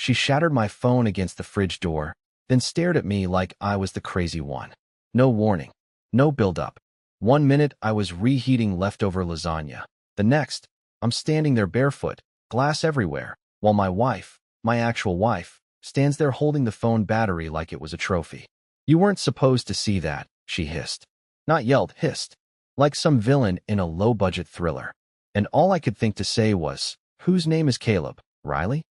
She shattered my phone against the fridge door, then stared at me like I was the crazy one. No warning. No build-up. 1 minute, I was reheating leftover lasagna. The next, I'm standing there barefoot, glass everywhere, while my wife, my actual wife, stands there holding the phone battery like it was a trophy. "You weren't supposed to see that," she hissed. Not yelled, hissed. Like some villain in a low-budget thriller. And all I could think to say was, "Whose name is Caleb? Riley?"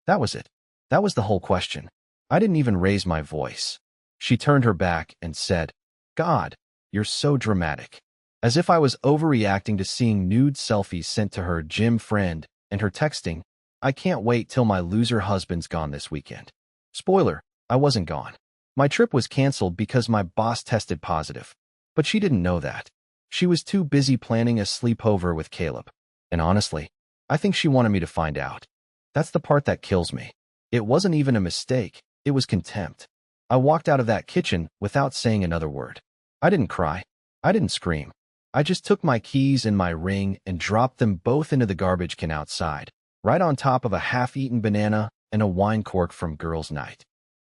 That was it. That was the whole question. I didn't even raise my voice. She turned her back and said, "God, you're so dramatic." As if I was overreacting to seeing nude selfies sent to her gym friend and her texting, "I can't wait till my loser husband's gone this weekend." Spoiler, I wasn't gone. My trip was canceled because my boss tested positive. But she didn't know that. She was too busy planning a sleepover with Caleb. And honestly, I think she wanted me to find out. That's the part that kills me. It wasn't even a mistake. It was contempt. I walked out of that kitchen without saying another word. I didn't cry. I didn't scream. I just took my keys and my ring and dropped them both into the garbage can outside, right on top of a half-eaten banana and a wine cork from girls' night.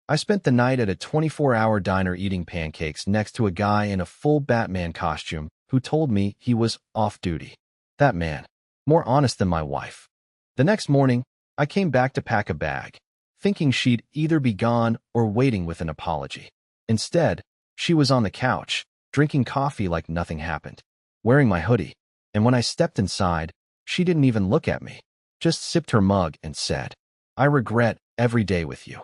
I spent the night at a 24-hour diner eating pancakes next to a guy in a full Batman costume who told me he was off duty. That man. More honest than my wife. The next morning, I came back to pack a bag, thinking she'd either be gone or waiting with an apology. Instead, she was on the couch, drinking coffee like nothing happened, wearing my hoodie, and when I stepped inside, she didn't even look at me, just sipped her mug and said, "I regret every day with you."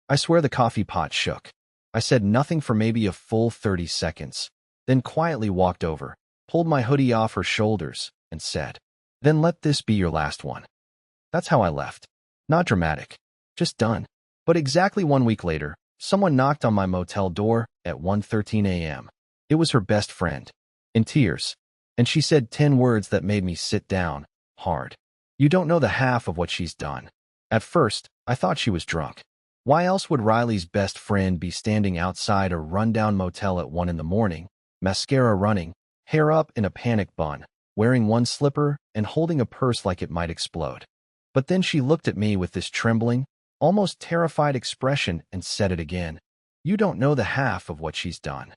I swear the coffee pot shook. I said nothing for maybe a full 30 seconds, then quietly walked over, pulled my hoodie off her shoulders, and said, "Then let this be your last one." That's how I left. Not dramatic. Just done. But exactly 1 week later, someone knocked on my motel door at 1:13 a.m. It was her best friend, in tears, and she said 10 words that made me sit down, hard. "You don't know the half of what she's done." At first, I thought she was drunk. Why else would Riley's best friend be standing outside a rundown motel at 1 in the morning, mascara running, hair up in a panic bun, wearing one slipper and holding a purse like it might explode? But then she looked at me with this trembling, almost terrified expression and said it again. "You don't know the half of what she's done."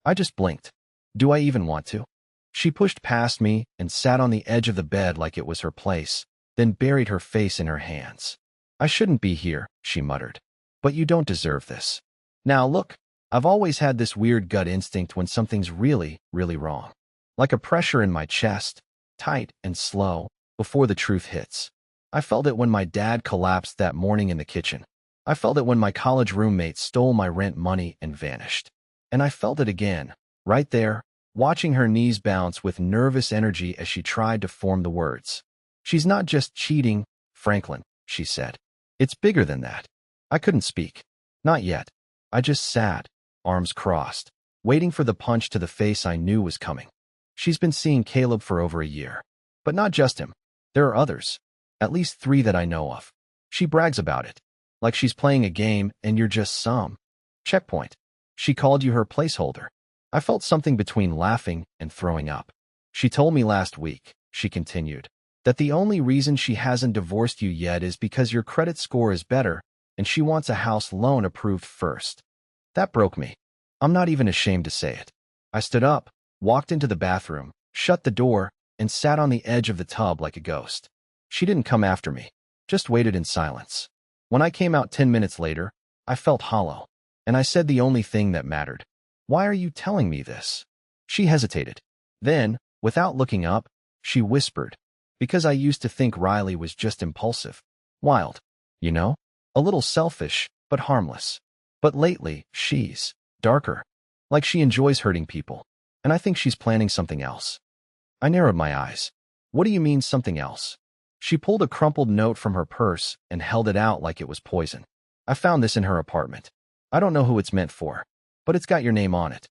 I just blinked. Do I even want to? She pushed past me and sat on the edge of the bed like it was her place, then buried her face in her hands. "I shouldn't be here," she muttered. "But you don't deserve this." Now look, I've always had this weird gut instinct when something's really, really wrong. Like a pressure in my chest, tight and slow, before the truth hits. I felt it when my dad collapsed that morning in the kitchen. I felt it when my college roommate stole my rent money and vanished. And I felt it again, right there, watching her knees bounce with nervous energy as she tried to form the words. "She's not just cheating, Franklin," she said. "It's bigger than that." I couldn't speak. Not yet. I just sat, arms crossed, waiting for the punch to the face I knew was coming. "She's been seeing Caleb for over a year. But not just him. There are others. At least 3 that I know of. She brags about it. Like she's playing a game and you're just some checkpoint. She called you her placeholder." I felt something between laughing and throwing up. "She told me last week," she continued, "that the only reason she hasn't divorced you yet is because your credit score is better and she wants a house loan approved first." That broke me. I'm not even ashamed to say it. I stood up, walked into the bathroom, shut the door, and sat on the edge of the tub like a ghost. She didn't come after me, just waited in silence. When I came out 10 minutes later, I felt hollow, and I said the only thing that mattered. "Why are you telling me this?" She hesitated. Then, without looking up, she whispered, "Because I used to think Riley was just impulsive. Wild. You know? A little selfish, but harmless. But lately, she's darker. Like she enjoys hurting people. And I think she's planning something else." I narrowed my eyes. "What do you mean something else?" She pulled a crumpled note from her purse and held it out like it was poison. "I found this in her apartment. I don't know who it's meant for, but it's got your name on it."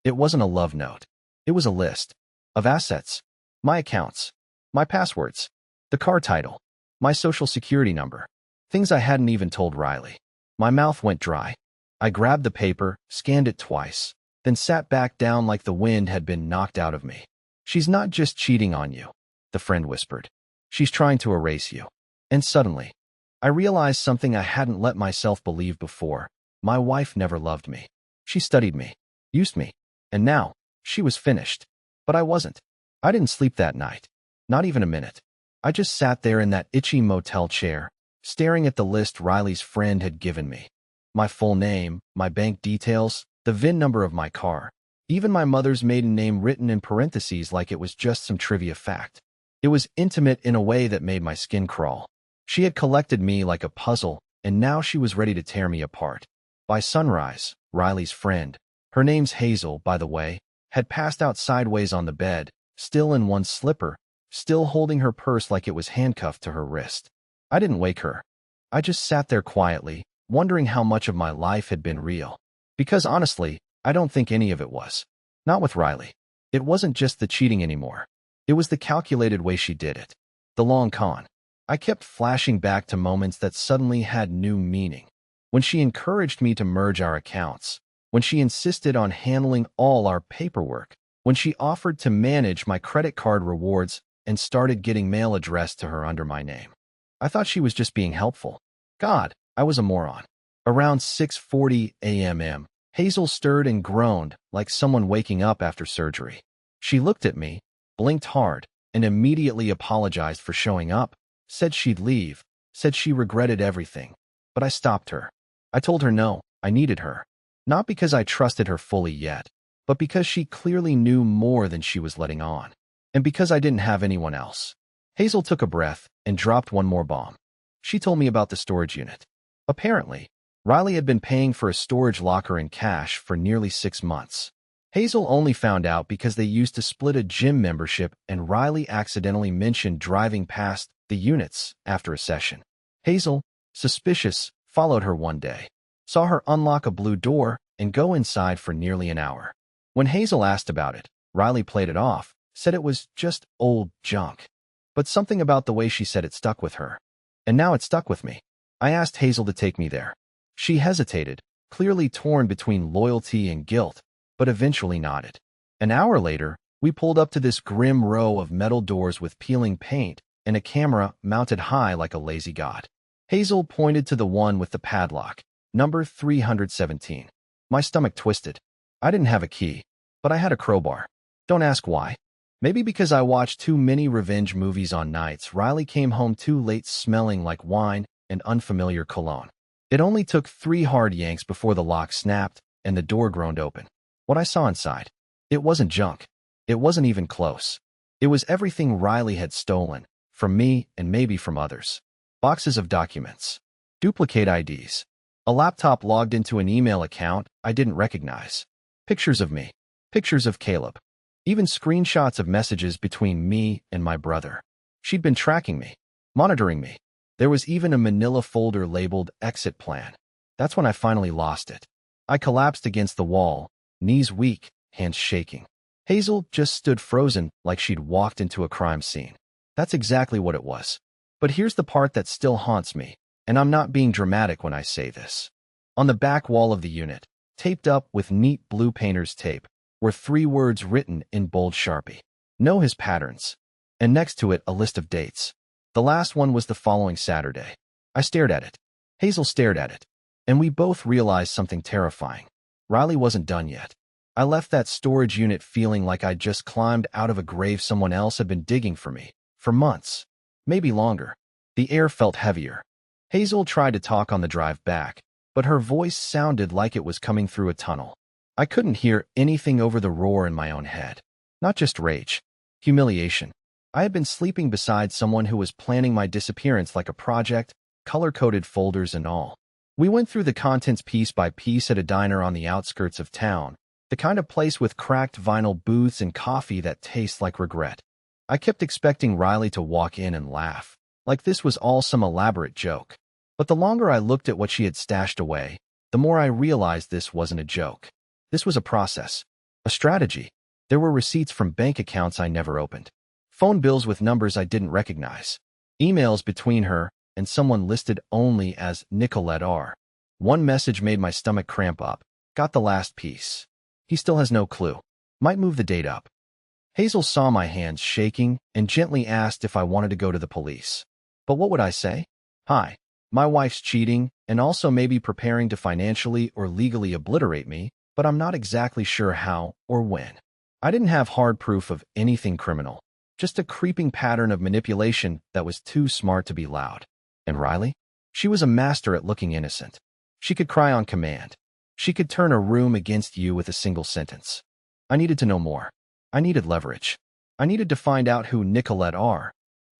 It wasn't a love note. It was a list of assets, my accounts, my passwords, the car title, my social security number, things I hadn't even told Riley. My mouth went dry. I grabbed the paper, scanned it twice, then sat back down like the wind had been knocked out of me. "She's not just cheating on you," the friend whispered. "She's trying to erase you." And suddenly, I realized something I hadn't let myself believe before. My wife never loved me. She studied me, used me, and now, she was finished. But I wasn't. I didn't sleep that night. Not even a minute. I just sat there in that itchy motel chair, staring at the list Riley's friend had given me. My full name, my bank details, the VIN number of my car, even my mother's maiden name written in parentheses like it was just some trivia fact. It was intimate in a way that made my skin crawl. She had collected me like a puzzle, and now she was ready to tear me apart. By sunrise, Riley's friend, her name's Hazel, by the way, had passed out sideways on the bed, still in one slipper, still holding her purse like it was handcuffed to her wrist. I didn't wake her. I just sat there quietly, wondering how much of my life had been real. Because honestly, I don't think any of it was. Not with Riley. It wasn't just the cheating anymore. It was the calculated way she did it. The long con. I kept flashing back to moments that suddenly had new meaning. When she encouraged me to merge our accounts. When she insisted on handling all our paperwork. When she offered to manage my credit card rewards and started getting mail addressed to her under my name. I thought she was just being helpful. God, I was a moron. Around 6:40 a.m., Hazel stirred and groaned like someone waking up after surgery. She looked at me, blinked hard, and immediately apologized for showing up, said she'd leave, said she regretted everything. But I stopped her. I told her no, I needed her. Not because I trusted her fully yet, but because she clearly knew more than she was letting on. And because I didn't have anyone else. Hazel took a breath and dropped one more bomb. She told me about the storage unit. Apparently, Riley had been paying for a storage locker in cash for nearly 6 months. Hazel only found out because they used to split a gym membership and Riley accidentally mentioned driving past the units after a session. Hazel, suspicious, followed her one day, saw her unlock a blue door and go inside for nearly an hour. When Hazel asked about it, Riley played it off, said it was just old junk. But something about the way she said it stuck with her. And now it stuck with me. I asked Hazel to take me there. She hesitated, clearly torn between loyalty and guilt, but eventually nodded. An hour later, we pulled up to this grim row of metal doors with peeling paint and a camera mounted high like a lazy god. Hazel pointed to the one with the padlock, number 317. My stomach twisted. I didn't have a key, but I had a crowbar. Don't ask why. Maybe because I watched too many revenge movies on nights Riley came home too late smelling like wine and unfamiliar cologne. It only took 3 hard yanks before the lock snapped and the door groaned open. What I saw inside, it wasn't junk. It wasn't even close. It was everything Riley had stolen, from me and maybe from others. Boxes of documents, duplicate IDs, a laptop logged into an email account I didn't recognize, pictures of me, pictures of Caleb, even screenshots of messages between me and my brother. She'd been tracking me, monitoring me. There was even a manila folder labeled exit plan. That's when I finally lost it. I collapsed against the wall, knees weak, hands shaking. Hazel just stood frozen like she'd walked into a crime scene. That's exactly what it was. But here's the part that still haunts me, and I'm not being dramatic when I say this. On the back wall of the unit, taped up with neat blue painter's tape, were 3 words written in bold Sharpie. Know his patterns. And next to it, a list of dates. The last one was the following Saturday. I stared at it. Hazel stared at it. And we both realized something terrifying. Riley wasn't done yet. I left that storage unit feeling like I'd just climbed out of a grave someone else had been digging for me. For months. Maybe longer. The air felt heavier. Hazel tried to talk on the drive back, but her voice sounded like it was coming through a tunnel. I couldn't hear anything over the roar in my own head. Not just rage. Humiliation. I had been sleeping beside someone who was planning my disappearance like a project, color-coded folders and all. We went through the contents piece by piece at a diner on the outskirts of town, the kind of place with cracked vinyl booths and coffee that tastes like regret. I kept expecting Riley to walk in and laugh, like this was all some elaborate joke. But the longer I looked at what she had stashed away, the more I realized this wasn't a joke. This was a process, a strategy. There were receipts from bank accounts I never opened, phone bills with numbers I didn't recognize, emails between her and someone listed only as Nicolette R. One message made my stomach cramp up. Got the last piece. He still has no clue. Might move the date up. Hazel saw my hands shaking and gently asked if I wanted to go to the police. But what would I say? Hi, My wife's cheating and also maybe preparing to financially or legally obliterate me, but I'm not exactly sure how or when. I didn't have hard proof of anything criminal, just a creeping pattern of manipulation that was too smart to be loud. And Riley? She was a master at looking innocent. She could cry on command. She could turn a room against you with a single sentence. I needed to know more. I needed leverage. I needed to find out who Nicolette R.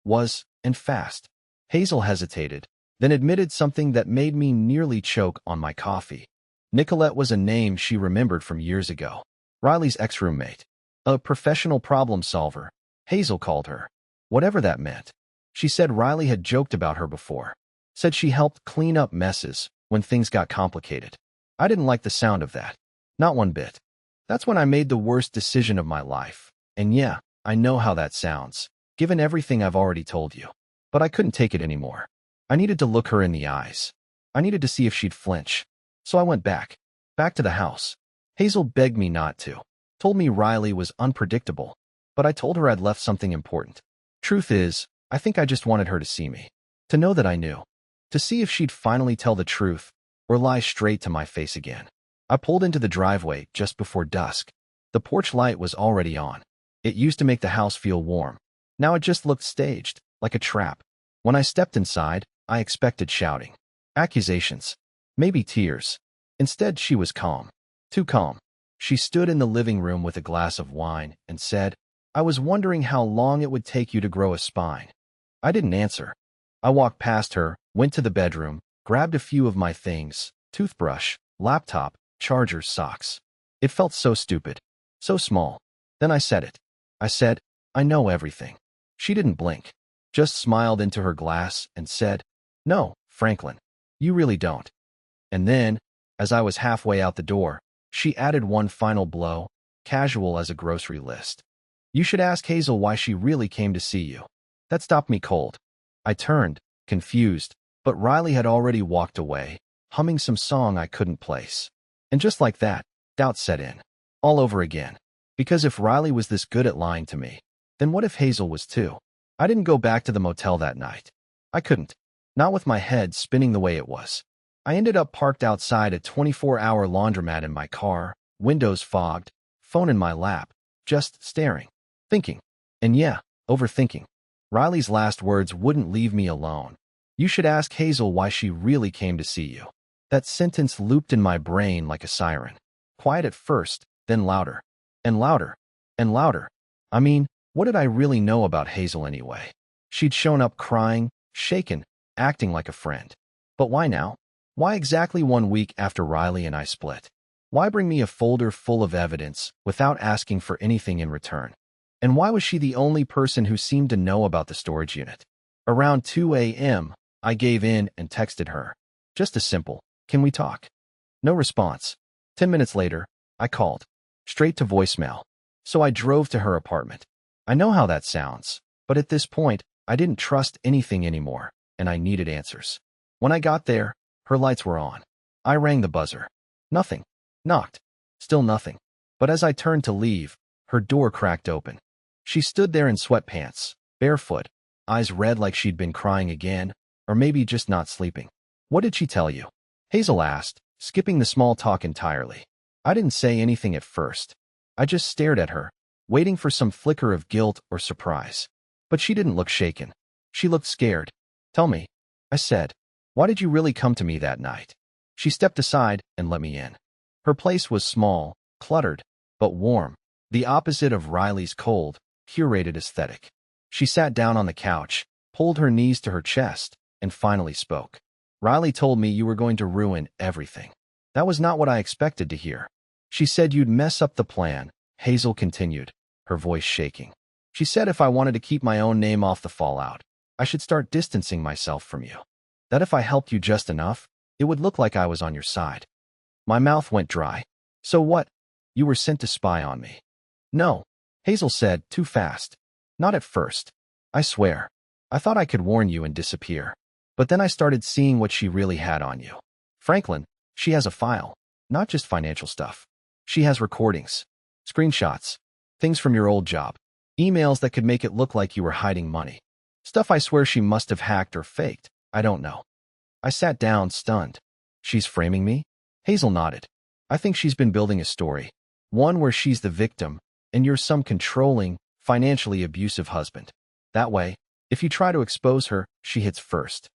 was, and fast. Hazel hesitated, then admitted something that made me nearly choke on my coffee. Nicolette was a name she remembered from years ago. Riley's ex-roommate. A professional problem solver, Hazel called her. Whatever that meant. She said Riley had joked about her before. Said she helped clean up messes when things got complicated. I didn't like the sound of that. Not one bit. That's when I made the worst decision of my life. And yeah, I know how that sounds, given everything I've already told you. But I couldn't take it anymore. I needed to look her in the eyes. I needed to see if she'd flinch. So I went back to the house. Hazel begged me not to. Told me Riley was unpredictable. But I told her I'd left something important. Truth is, I think I just wanted her to see me. To know that I knew. To see if she'd finally tell the truth or lie straight to my face again. I pulled into the driveway just before dusk. The porch light was already on. It used to make the house feel warm. Now it just looked staged, like a trap. When I stepped inside, I expected shouting. Accusations. Maybe tears. Instead, she was calm. Too calm. She stood in the living room with a glass of wine and said, "I was wondering how long it would take you to grow a spine." I didn't answer. I walked past her, went to the bedroom, grabbed a few of my things, toothbrush, laptop, charger, socks. It felt so stupid. So small. Then I said it. I said, "I know everything." She didn't blink. Just smiled into her glass and said, "No, Franklin, you really don't." And then, as I was halfway out the door, she added one final blow, casual as a grocery list. "You should ask Hazel why she really came to see you." That stopped me cold. I turned, confused, but Riley had already walked away, humming some song I couldn't place. And just like that, doubt set in. All over again. Because if Riley was this good at lying to me, then what if Hazel was too? I didn't go back to the motel that night. I couldn't. Not with my head spinning the way it was. I ended up parked outside a 24-hour laundromat in my car, windows fogged, phone in my lap, just staring, thinking. And yeah, overthinking. Riley's last words wouldn't leave me alone. "You should ask Hazel why she really came to see you." That sentence looped in my brain like a siren. Quiet at first, then louder. And louder. And louder. I mean, what did I really know about Hazel anyway? She'd shown up crying, shaken, acting like a friend. But why now? Why exactly 1 week after Riley and I split? Why bring me a folder full of evidence without asking for anything in return? And why was she the only person who seemed to know about the storage unit? Around 2 a.m., I gave in and texted her. Just a simple, "Can we talk?" No response. 10 minutes later, I called. Straight to voicemail. So I drove to her apartment. I know how that sounds, but at this point, I didn't trust anything anymore, and I needed answers. When I got there, her lights were on. I rang the buzzer. Nothing. Knocked. Still nothing. But as I turned to leave, her door cracked open. She stood there in sweatpants, barefoot, eyes red like she'd been crying again, or maybe just not sleeping. "What did she tell you?" Hazel asked, skipping the small talk entirely. I didn't say anything at first. I just stared at her, waiting for some flicker of guilt or surprise. But she didn't look shaken. She looked scared. "Tell me," I said. "Why did you really come to me that night?" She stepped aside and let me in. Her place was small, cluttered, but warm, the opposite of Riley's cold, curated aesthetic. She sat down on the couch, pulled her knees to her chest, and finally spoke. "Riley told me you were going to ruin everything." That was not what I expected to hear. "She said you'd mess up the plan," Hazel continued, her voice shaking. "She said if I wanted to keep my own name off the fallout, I should start distancing myself from you. That if I helped you just enough, it would look like I was on your side." My mouth went dry. "So what? You were sent to spy on me?" "No," Hazel said, too fast. "Not at first. I swear. I thought I could warn you and disappear. But then I started seeing what she really had on you. Franklin, she has a file. Not just financial stuff. She has recordings, screenshots, things from your old job, emails that could make it look like you were hiding money. Stuff I swear she must have hacked or faked. I don't know. I sat down, stunned. She's framing me? Hazel nodded. I think she's been building a story. One where she's the victim, and you're some controlling, financially abusive husband. That way, if you try to expose her, she hits first.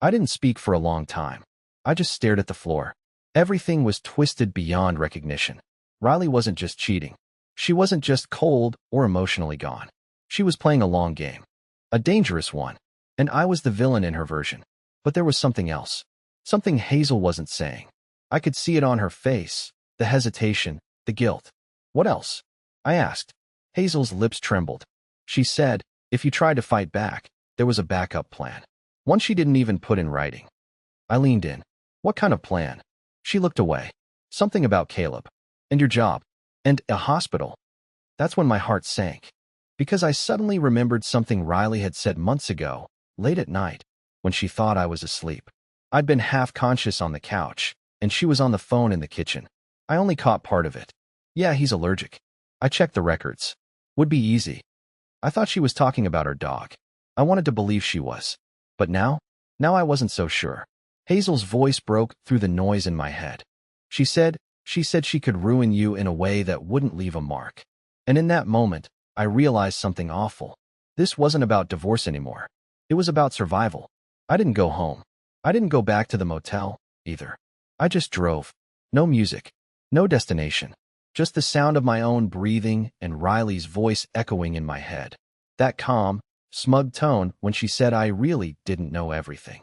I didn't speak for a long time. I just stared at the floor. Everything was twisted beyond recognition. Riley wasn't just cheating. She wasn't just cold or emotionally gone. She was playing a long game. A dangerous one. And I was the villain in her version. But there was something else. Something Hazel wasn't saying. I could see it on her face. The hesitation, the guilt. What else? I asked. Hazel's lips trembled. She said, if you tried to fight back, there was a backup plan. One she didn't even put in writing. I leaned in. What kind of plan? She looked away. Something about Caleb. And your job. And a hospital. That's when my heart sank. Because I suddenly remembered something Riley had said months ago, late at night, when she thought I was asleep. I'd been half-conscious on the couch, and she was on the phone in the kitchen. I only caught part of it. Yeah, he's allergic. I checked the records. Would be easy. I thought she was talking about her dog. I wanted to believe she was. But now I wasn't so sure. Hazel's voice broke through the noise in my head. She said she could ruin you in a way that wouldn't leave a mark. And in that moment, I realized something awful. This wasn't about divorce anymore. It was about survival. I didn't go home. I didn't go back to the motel, either. I just drove. No music. No destination. Just the sound of my own breathing and Riley's voice echoing in my head. That calm, smug tone when she said I really didn't know everything.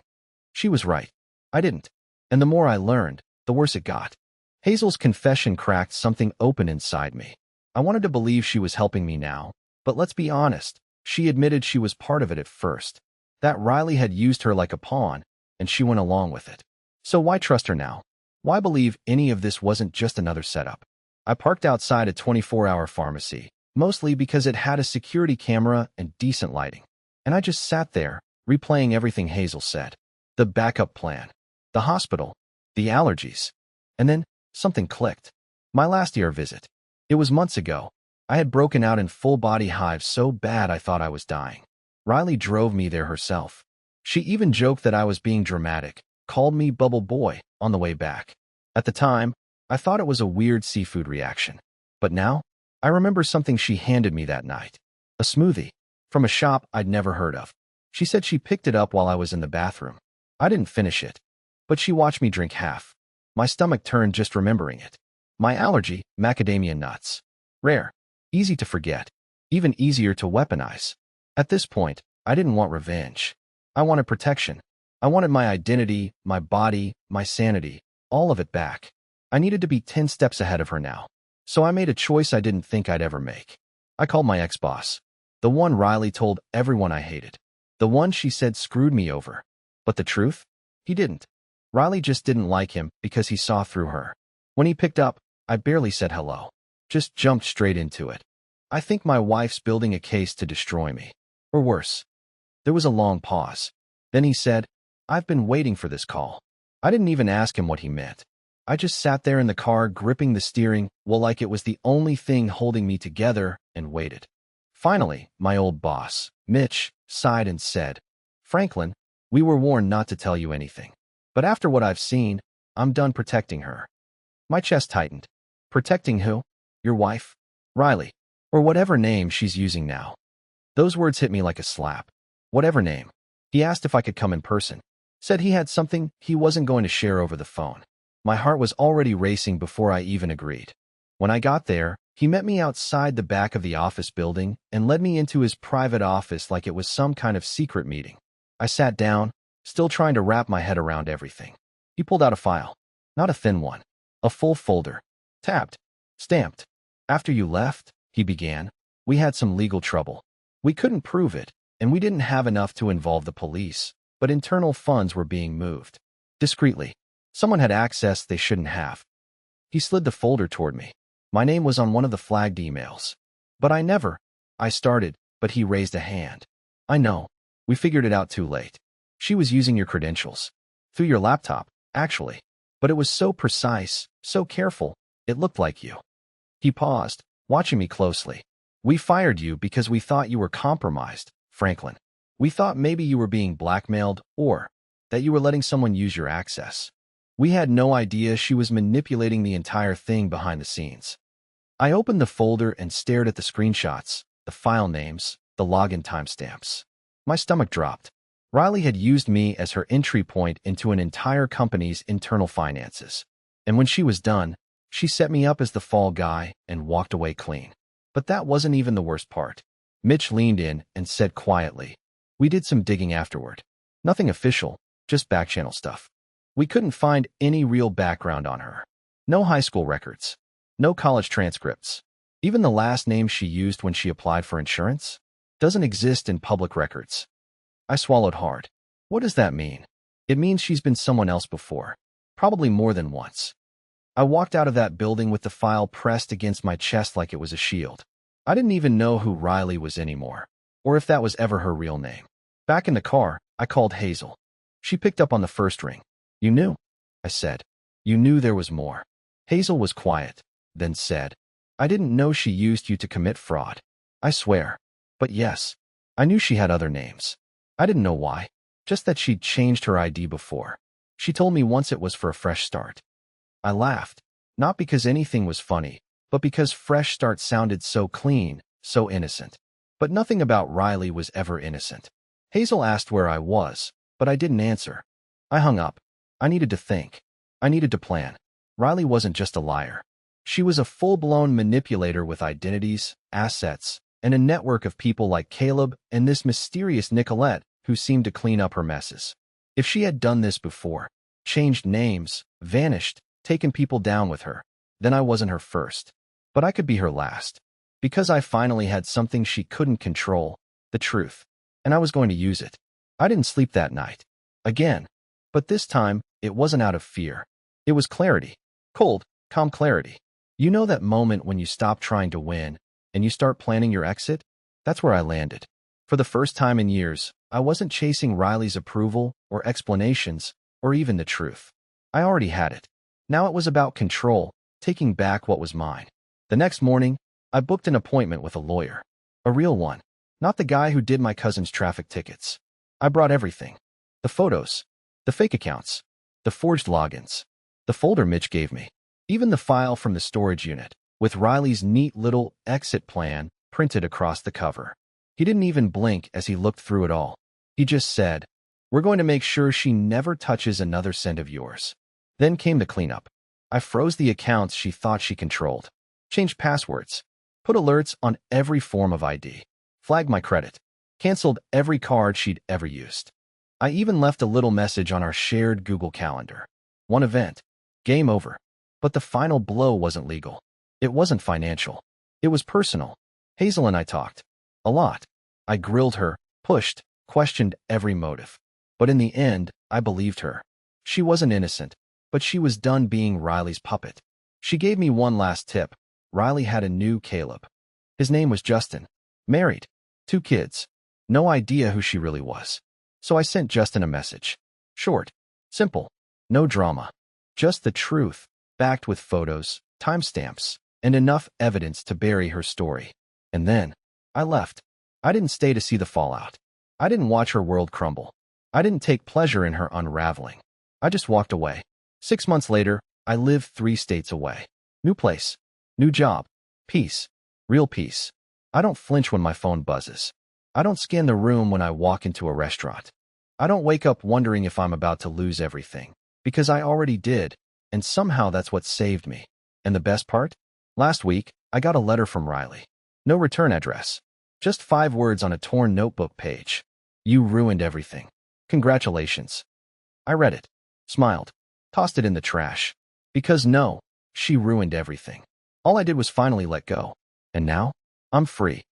She was right. I didn't. And the more I learned, the worse it got. Hazel's confession cracked something open inside me. I wanted to believe she was helping me now, but let's be honest, she admitted she was part of it at first. That Riley had used her like a pawn, and she went along with it. So why trust her now? Why believe any of this wasn't just another setup? I parked outside a 24-hour pharmacy, mostly because it had a security camera and decent lighting. And I just sat there, replaying everything Hazel said. The backup plan. The hospital. The allergies. And then, something clicked. My last ER visit. It was months ago. I had broken out in full-body hives so bad I thought I was dying. Riley drove me there herself. She even joked that I was being dramatic, called me Bubble Boy on the way back. At the time, I thought it was a weird seafood reaction. But now, I remember something she handed me that night. A smoothie. From a shop I'd never heard of. She said she picked it up while I was in the bathroom. I didn't finish it. But she watched me drink half. My stomach turned just remembering it. My allergy, macadamia nuts. Rare. Easy to forget. Even easier to weaponize. At this point, I didn't want revenge. I wanted protection. I wanted my identity, my body, my sanity, all of it back. I needed to be 10 steps ahead of her now. So I made a choice I didn't think I'd ever make. I called my ex-boss. The one Riley told everyone I hated. The one she said screwed me over. But the truth? He didn't. Riley just didn't like him because he saw through her. When he picked up, I barely said hello. Just jumped straight into it. I think my wife's building a case to destroy me. Or worse. There was a long pause. Then he said, I've been waiting for this call. I didn't even ask him what he meant. I just sat there in the car gripping the steering wheel like it was the only thing holding me together and waited. Finally, my old boss, Mitch, sighed and said, Franklin, we were warned not to tell you anything. But after what I've seen, I'm done protecting her. My chest tightened. Protecting who? Your wife? Riley. Or whatever name she's using now. Those words hit me like a slap. Whatever name. He asked if I could come in person. Said he had something he wasn't going to share over the phone. My heart was already racing before I even agreed. When I got there, he met me outside the back of the office building and led me into his private office like it was some kind of secret meeting. I sat down, still trying to wrap my head around everything. He pulled out a file. Not a thin one. A full folder. Tabbed. Stamped. After you left, he began, we had some legal trouble. We couldn't prove it, and we didn't have enough to involve the police, but internal funds were being moved. Discreetly. Someone had access they shouldn't have. He slid the folder toward me. My name was on one of the flagged emails. But I started, but he raised a hand. I know. We figured it out too late. She was using your credentials. Through your laptop, actually. But it was so precise, so careful, it looked like you. He paused, watching me closely. We fired you because we thought you were compromised, Franklin. We thought maybe you were being blackmailed or that you were letting someone use your access. We had no idea she was manipulating the entire thing behind the scenes. I opened the folder and stared at the screenshots, the file names, the login timestamps. My stomach dropped. Riley had used me as her entry point into an entire company's internal finances. And when she was done, she set me up as the fall guy and walked away clean. But that wasn't even the worst part. Mitch leaned in and said quietly, "We did some digging afterward. Nothing official, just backchannel stuff. We couldn't find any real background on her. No high school records. No college transcripts. Even the last name she used when she applied for insurance doesn't exist in public records." I swallowed hard. What does that mean? It means she's been someone else before. Probably more than once. I walked out of that building with the file pressed against my chest like it was a shield. I didn't even know who Riley was anymore, or if that was ever her real name. Back in the car, I called Hazel. She picked up on the first ring. "You knew?" I said. "You knew there was more." Hazel was quiet, then said, "I didn't know she used you to commit fraud." I swear. But yes, I knew she had other names. I didn't know why, just that she'd changed her ID before. She told me once it was for a fresh start. I laughed, not because anything was funny, but because fresh start sounded so clean, so innocent. But nothing about Riley was ever innocent. Hazel asked where I was, but I didn't answer. I hung up. I needed to think. I needed to plan. Riley wasn't just a liar. She was a full-blown manipulator with identities, assets, and a network of people like Caleb and this mysterious Nicolette who seemed to clean up her messes. If she had done this before, changed names, vanished, taken people down with her, then I wasn't her first. But I could be her last. Because I finally had something she couldn't control, the truth. And I was going to use it. I didn't sleep that night. Again. But this time, it wasn't out of fear. It was clarity. Cold, calm clarity. You know that moment when you stop trying to win, and you start planning your exit? That's where I landed. For the first time in years, I wasn't chasing Riley's approval, or explanations, or even the truth. I already had it. Now it was about control, taking back what was mine. The next morning, I booked an appointment with a lawyer. A real one. Not the guy who did my cousin's traffic tickets. I brought everything. The photos. The fake accounts. The forged logins. The folder Mitch gave me. Even the file from the storage unit, with Riley's neat little exit plan printed across the cover. He didn't even blink as he looked through it all. He just said, "We're going to make sure she never touches another cent of yours." Then came the cleanup. I froze the accounts she thought she controlled. Changed passwords. Put alerts on every form of ID. Flagged my credit. Canceled every card she'd ever used. I even left a little message on our shared Google Calendar. One event. Game over. But the final blow wasn't legal. It wasn't financial. It was personal. Hazel and I talked. A lot. I grilled her, pushed, questioned every motive. But in the end, I believed her. She wasn't innocent, but she was done being Riley's puppet. She gave me one last tip. Riley had a new Caleb. His name was Justin. Married. 2 kids. No idea who she really was. So I sent Justin a message. Short. Simple. No drama. Just the truth, backed with photos, timestamps, and enough evidence to bury her story. And then, I left. I didn't stay to see the fallout. I didn't watch her world crumble. I didn't take pleasure in her unraveling. I just walked away. 6 months later, I lived 3 states away. New place. New job. Peace. Real peace. I don't flinch when my phone buzzes. I don't scan the room when I walk into a restaurant. I don't wake up wondering if I'm about to lose everything. Because I already did, and somehow that's what saved me. And the best part? Last week, I got a letter from Riley. No return address. Just 5 words on a torn notebook page. "You ruined everything. Congratulations." I read it, smiled, tossed it in the trash. Because no, she ruined everything. All I did was finally let go. And now, I'm free.